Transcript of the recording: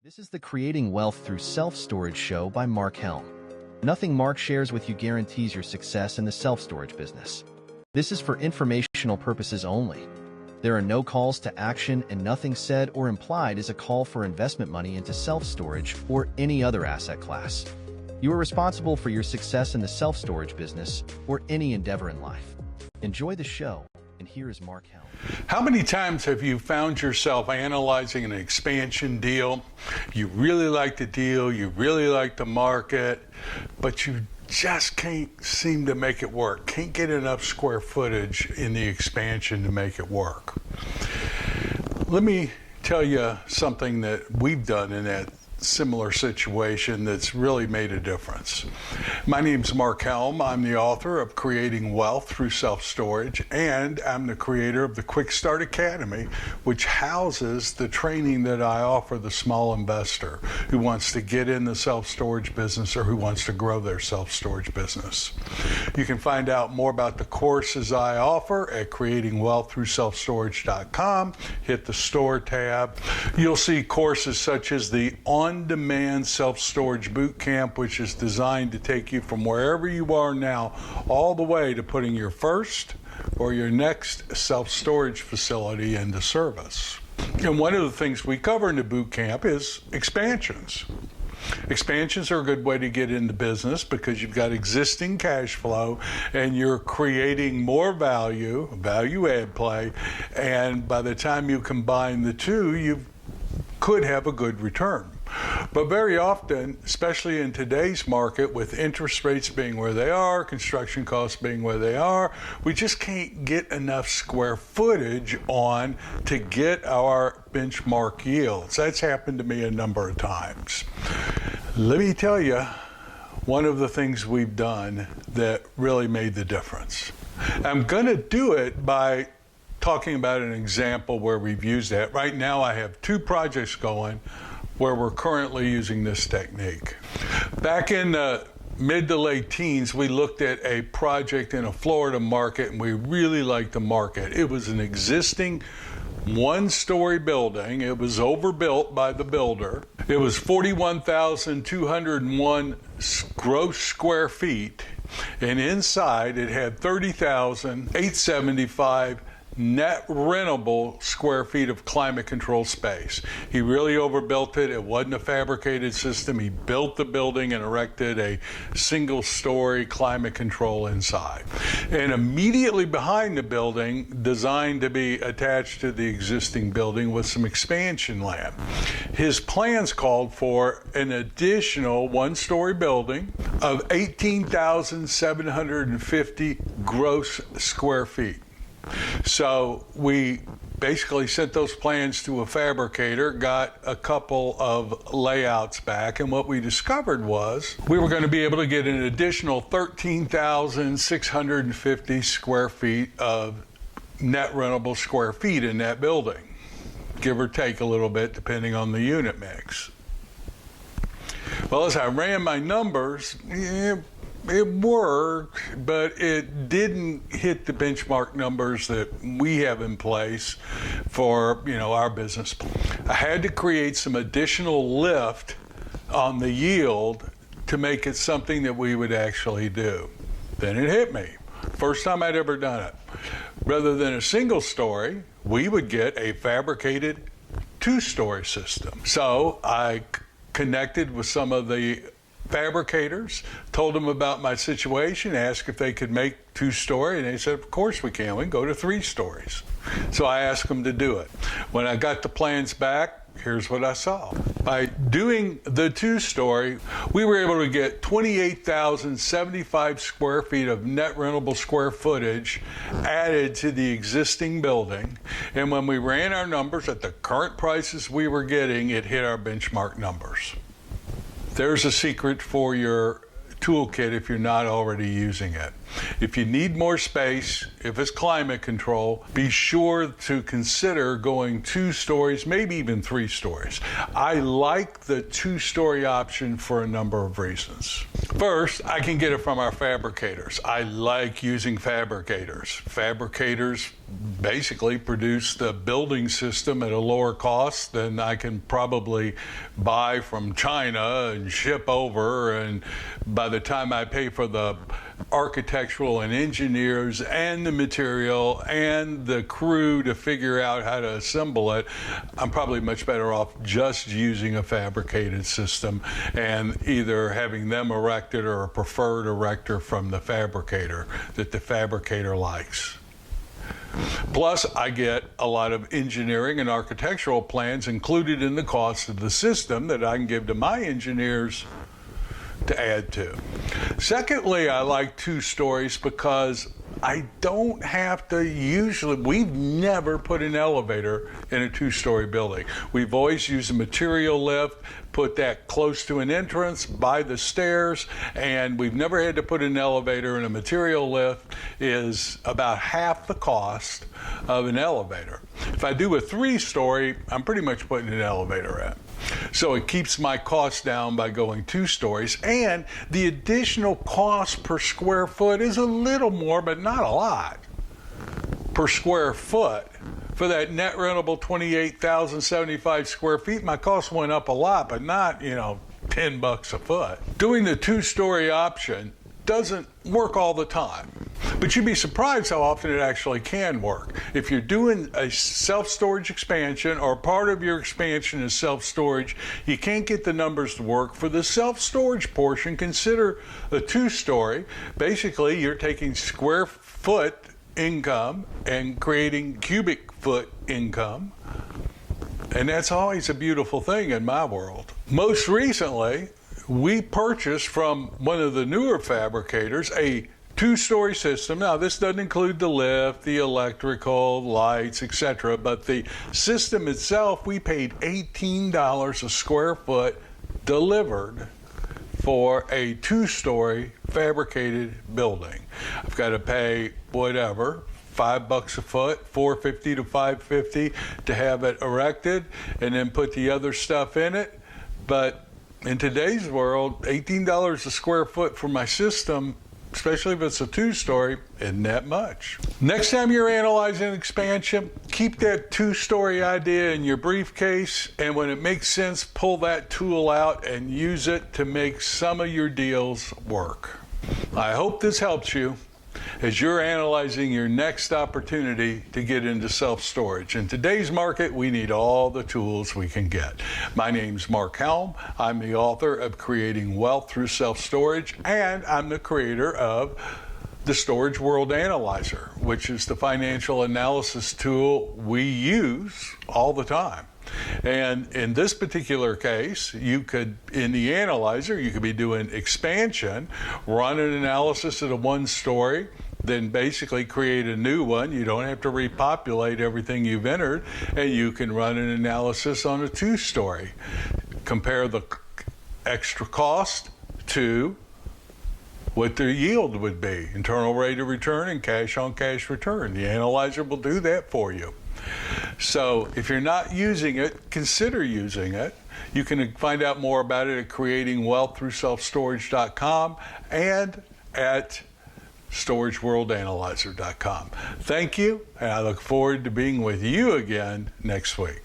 This is the Creating Wealth Through Self-Storage show by Mark Helm. Nothing Mark shares with you guarantees your success in the self-storage business. This is for informational purposes only. There are no calls to action, and nothing said or implied is a call for investment money into self-storage or any other asset class. You are responsible for your success in the self-storage business or any endeavor in life. Enjoy the show, and here is Mark Helm. How many times have you found yourself analyzing an expansion deal? You really like the deal, you really like the market, but you just can't seem to make it work. Can't get enough square footage in the expansion to make it work. Let me tell you something that we've done in that similar situation that's really made a difference. My name's Mark Helm. I'm the author of Creating Wealth Through Self-Storage, and I'm the creator of the Quickstart Academy, which houses the training that I offer the small investor who wants to get in the self-storage business or who wants to grow their self-storage business. You can find out more about the courses I offer at creatingwealththroughselfstorage.com. Hit the store tab. You'll see courses such as the On-Demand Self-Storage Boot Camp, which is designed to take you from wherever you are now all the way to putting your first or your next self-storage facility into service. And one of the things we cover in the boot camp is expansions. Expansions are a good way to get into business because you've got existing cash flow and you're creating more value add play, and by the time you combine the two, you could have a good return. But very often, especially in today's market, with interest rates being where they are, construction costs being where they are, we just can't get enough square footage on to get our benchmark yields. That's happened to me a number of times. Let me tell you one of the things we've done that really made the difference. I'm going to do it by talking about an example where we've used that. Right now I have two projects going where we're currently using this technique. Back in the mid to late teens, we looked at a project in a Florida market and we really liked the market. It was an existing one-story building. It was overbuilt by the builder. It was 41,201 gross square feet, and inside it had 30,875 net rentable square feet of climate control space. He really overbuilt it. It wasn't a fabricated system. He built the building and erected a single-story climate control inside. And immediately behind the building, designed to be attached to the existing building, was some expansion land. His plans called for an additional one-story building of 18,750 gross square feet. So we basically sent those plans to a fabricator, got a couple of layouts back, and what we discovered was we were going to be able to get an additional 13,650 square feet of net rentable square feet in that building, give or take a little bit depending on the unit mix. Well, as I ran my numbers, it worked, but it didn't hit the benchmark numbers that we have in place for, our business. I had to create some additional lift on the yield to make it something that we would actually do. Then it hit me. First time I'd ever done it. Rather than a single story, we would get a fabricated two-story system. So I connected with some of the fabricators, told them about my situation, asked if they could make two-story, and they said, of course we can. We can go to 3 stories. So I asked them to do it. When I got the plans back, here's what I saw. By doing the 2-story, we were able to get 28,075 square feet of net rentable square footage added to the existing building. And when we ran our numbers at the current prices we were getting, it hit our benchmark numbers. There's a secret for your toolkit if you're not already using it. If you need more space, if it's climate control, be sure to consider going 2 stories, maybe even 3 stories. I like the 2-story option for a number of reasons. First, I can get it from our fabricators. I like using fabricators. Fabricators basically produce the building system at a lower cost than I can probably buy from China and ship over. And by the time I pay for the architectural and engineers and the material and the crew to figure out how to assemble it, I'm probably much better off just using a fabricated system and either having them erected or a preferred erector from the fabricator that the fabricator likes. Plus, I get a lot of engineering and architectural plans included in the cost of the system that I can give to my engineers to add to. Secondly, I like 2 stories because I don't have to we've never put an elevator in a 2-story building. We've always used a material lift, put that close to an entrance by the stairs, and we've never had to put an elevator. And a material lift is about half the cost of an elevator. If I do a 3-story, I'm pretty much putting an elevator in. So it keeps my costs down by going 2 stories, and the additional cost per square foot is a little more, but not a lot, per square foot. For that net rentable 28,075 square feet, my cost went up a lot, but not, $10 a foot. Doing the 2-story option doesn't work all the time, but you'd be surprised how often it actually can work. If you're doing a self-storage expansion or part of your expansion is self-storage, you can't get the numbers to work. For the self-storage portion, consider a 2-story. Basically, you're taking square foot income and creating cubic foot income, and that's always a beautiful thing in my world. Most recently, we purchased from one of the newer fabricators a 2-story system. Now, this doesn't include the lift, the electrical, lights, etc., but the system itself, we paid $18 a square foot delivered for a 2-story fabricated building. I've got to pay whatever, $5 a foot, $4.50 to $5.50 to have it erected, and then put the other stuff in it. But in today's world, $18 a square foot for my system, especially if it's a 2-story, isn't that much. Next time you're analyzing expansion, keep that 2-story idea in your briefcase, and when it makes sense, pull that tool out and use it to make some of your deals work. I hope this helps you as you're analyzing your next opportunity to get into self-storage. In today's market, we need all the tools we can get. My name's Mark Helm. I'm the author of Creating Wealth Through Self-Storage, and I'm the creator of the Storage World Analyzer, which is the financial analysis tool we use all the time. And in this particular case, you could, in the analyzer, you could be doing expansion, run an analysis at a 1-story, then basically create a new one. You don't have to repopulate everything you've entered, and you can run an analysis on a 2-story. Compare the extra cost to what the yield would be, internal rate of return and cash on cash return. The analyzer will do that for you. So if you're not using it, consider using it. You can find out more about it at creatingwealththroughselfstorage.com and at storageworldanalyzer.com. Thank you, and I look forward to being with you again next week.